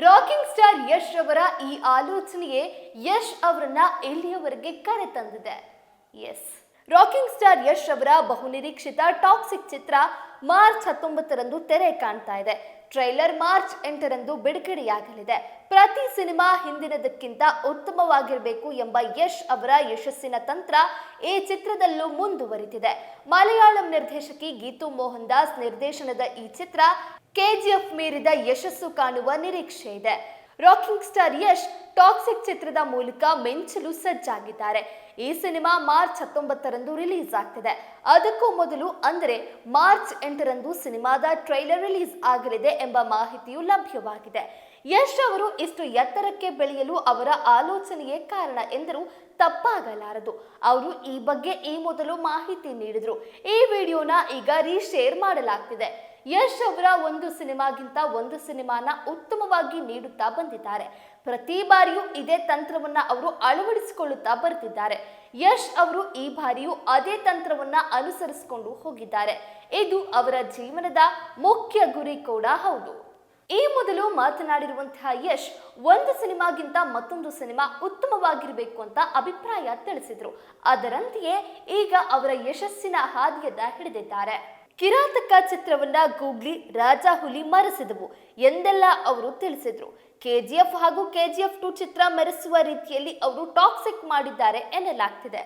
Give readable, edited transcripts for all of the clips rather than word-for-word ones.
Rocking star Yash ಅವರ ಈ ಆಲೋಚನೆಯೇ ಯಶ್ ಅವರನ್ನ ಇಲ್ಲಿಯವರೆಗೆ ಕರೆತಂದಿದೆ. ಎಸ್, ರಾಕಿಂಗ್ ಸ್ಟಾರ್ ಯಶ್ ಅವರ ಬಹುನಿರೀಕ್ಷಿತ ಟಾಕ್ಸಿಕ್ ಚಿತ್ರ ಮಾರ್ಚ್ 19ರಂದು ತೆರೆ ಕಾಣ್ತಾ ಇದೆ. ಟ್ರೈಲರ್ ಮಾರ್ಚ್ 8ರಂದು ಬಿಡುಗಡೆಯಾಗಲಿದೆ. ಪ್ರತಿ ಸಿನಿಮಾ ಹಿಂದಿನದಕ್ಕಿಂತ ಉತ್ತಮವಾಗಿರಬೇಕು ಎಂಬ ಯಶ್ ಅವರ ಯಶಸ್ಸಿನ ತಂತ್ರ ಈ ಚಿತ್ರದಲ್ಲೂ ಮುಂದುವರಿದಿದೆ. ಮಲಯಾಳಂ ನಿರ್ದೇಶಕಿ ಗೀತು ಮೋಹನ್ ದಾಸ್ ನಿರ್ದೇಶನದ ಈ ಚಿತ್ರ ಕೆಜಿಎಫ್ ಮೀರಿದ ಯಶಸ್ಸು ಕಾಣುವ ನಿರೀಕ್ಷೆ ಇದೆ. ರಾಕಿಂಗ್ ಸ್ಟಾರ್ ಯಶ್ ಟಾಕ್ಸಿಕ್ ಚಿತ್ರದ ಮೂಲಕ ಮಿಂಚಲು ಸಜ್ಜಾಗಿದ್ದಾರೆ. ಈ ಸಿನಿಮಾ ಮಾರ್ಚ್ 19ರಂದು ರಿಲೀಸ್ ಆಗ್ತಿದೆ. ಅದಕ್ಕೂ ಮೊದಲು ಅಂದರೆ ಮಾರ್ಚ್ 8ರಂದು ಸಿನಿಮಾದ ಟ್ರೈಲರ್ ರಿಲೀಸ್ ಆಗಲಿದೆ ಎಂಬ ಮಾಹಿತಿಯು ಲಭ್ಯವಾಗಿದೆ. ಯಶ್ ಅವರು ಇಷ್ಟು ಎತ್ತರಕ್ಕೆ ಬೆಳೆಯಲು ಅವರ ಆಲೋಚನೆಯೇ ಕಾರಣ ಎಂದರೂ ತಪ್ಪಾಗಲಾರದು. ಅವರು ಈ ಬಗ್ಗೆ ಈ ಮೊದಲು ಮಾಹಿತಿ ನೀಡಿದ್ರು. ಈ ವಿಡಿಯೋನ ಈಗ ರೀಶೇರ್ ಮಾಡಲಾಗ್ತಿದೆ. ಯಶ್ ಅವರ ಒಂದು ಸಿನಿಮಾಗಿಂತ ಒಂದು ಸಿನಿಮಾನ ಉತ್ತಮವಾಗಿ ನೀಡುತ್ತಾ ಬಂದಿದ್ದಾರೆ. ಪ್ರತಿ ಬಾರಿಯೂ ಇದೇ ತಂತ್ರವನ್ನ ಅವರು ಅಳವಡಿಸಿಕೊಳ್ಳುತ್ತಾ ಬರ್ತಿದ್ದಾರೆ. ಯಶ್ ಅವರು ಈ ಬಾರಿಯೂ ಅದೇ ತಂತ್ರವನ್ನ ಅನುಸರಿಸಿಕೊಂಡು ಹೋಗಿದ್ದಾರೆ. ಇದು ಅವರ ಜೀವನದ ಮುಖ್ಯ ಗುರಿ ಕೂಡ ಹೌದು. ಈ ಮೊದಲು ಮಾತನಾಡಿರುವಂತಹ ಯಶ್ ಒಂದು ಸಿನಿಮಾಗಿಂತ ಮತ್ತೊಂದು ಸಿನಿಮಾ ಉತ್ತಮವಾಗಿರಬೇಕು ಅಂತ ಅಭಿಪ್ರಾಯ ತಿಳಿಸಿದ್ರು. ಅದರಂತೆಯೇ ಈಗ ಅವರ ಯಶಸ್ಸಿನ ಹಾದಿಯನ್ನ ಹಿಡಿದಿದ್ದಾರೆ. ಕಿರಾತಕ ಚಿತ್ರವನ್ನ ಗೂಗ್ಲಿ ರಾಜ ಹುಲಿ ಮರೆಸಿದವು ಎಂದೆಲ್ಲ ಅವರು ತಿಳಿಸಿದ್ರು. ಕೆಜಿಎಫ್ ಹಾಗೂ ಕೆಜಿಎಫ್ 2 ಚಿತ್ರ ಮೆರೆಸುವ ರೀತಿಯಲ್ಲಿ ಅವರು ಟಾಕ್ಸಿಕ್ ಮಾಡಿದ್ದಾರೆ ಎನ್ನಲಾಗ್ತಿದೆ.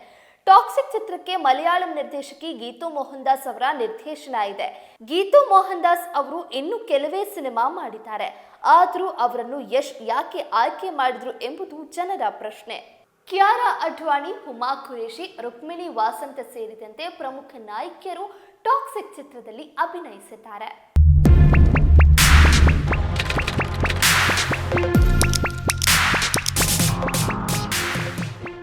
ಟಾಕ್ಸಿಕ್ ಚಿತ್ರಕ್ಕೆ ಮಲಯಾಳಂ ನಿರ್ದೇಶಕಿ ಗೀತು ಮೋಹನ್ ದಾಸ್ ಅವರ ನಿರ್ದೇಶನ ಇದೆ. ಗೀತು ಮೋಹನ್ ದಾಸ್ ಅವರು ಇನ್ನು ಕೆಲವೇ ಸಿನಿಮಾ ಮಾಡಿದ್ದಾರೆ. ಆದರೂ ಅವರನ್ನು ಯಶ್ ಯಾಕೆ ಆಯ್ಕೆ ಮಾಡಿದ್ರು ಎಂಬುದು ಜನರ ಪ್ರಶ್ನೆ. ಕಿಯಾರಾ ಅಡ್ವಾಣಿ, ಹುಮಾ ಖುರೇಶಿ, ರುಕ್ಮಿಣಿ ವಾಸಂತ ಸೇರಿದಂತೆ ಪ್ರಮುಖ ನಾಯಕಿಯರು ಟಾಕ್ಸಿಕ್ ಚಿತ್ರದಲ್ಲಿ ಅಭಿನಯಿಸಿದ್ದಾರೆ.